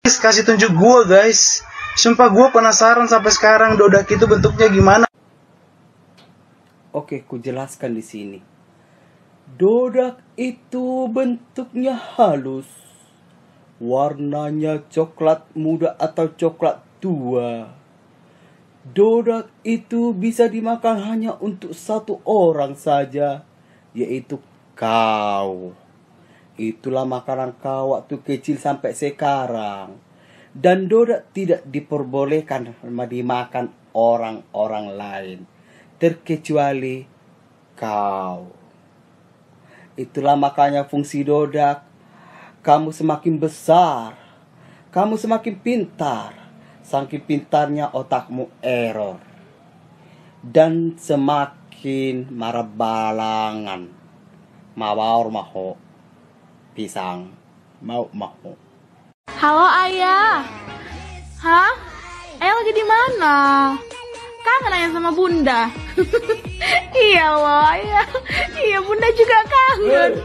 Kasih tunjuk gue guys. Sumpah gue penasaran sampai sekarang Dodak itu bentuknya gimana. Oke, ku jelaskan di sini. Dodak itu bentuknya halus. Warnanya coklat muda atau coklat tua. Dodak itu bisa dimakan hanya untuk satu orang saja, yaitu kau. Itulah makanan kau waktu kecil sampai sekarang. Dan dodak tidak diperbolehkan dimakan orang-orang lain, terkecuali kau. Itulah makanya fungsi dodak. Kamu semakin besar, kamu semakin pintar. Saking pintarnya otakmu error. Dan semakin marabalangan. Mawar maho. Pisang. Mau maho. Halo ayah. Hah? Ayah lagi di mana? Kangen ayah sama bunda. Iya loh ayah. Iya bunda juga kangen.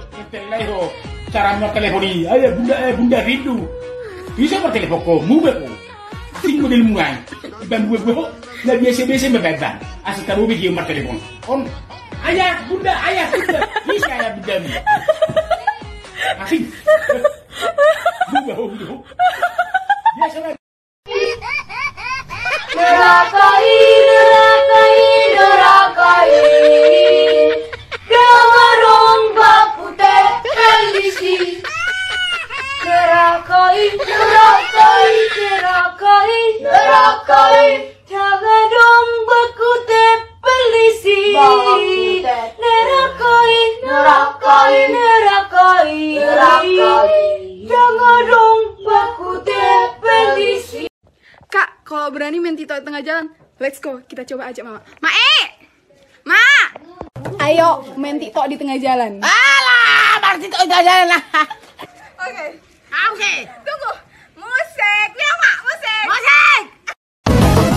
Cara mau teleponi, ayah bunda rindu. Bisa bertelepon kau, mubah kau. Tinggal di luar. Dan gue nggak biasa membebas. Asal tahu bagi umar telepon. On, ayah bunda. Bisa ayah bunda. Asing. Mubah. Biasa lagi. Nerakai. Gamarong baku televisi. Nerakai. Jangan dong baku televisi. Nerakai. Jangan dong baku televisi. Kak, kalau berani main Tito di tengah jalan, let's go, kita coba aja mama. Ma! Ayo main Tito di tengah jalan. Alah, main Tito di tengah jalan lah. Oke. Tunggu. Musik. Ya, Mak, musik.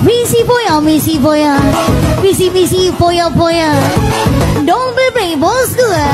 Misi boya. Don't be brave, bos gue.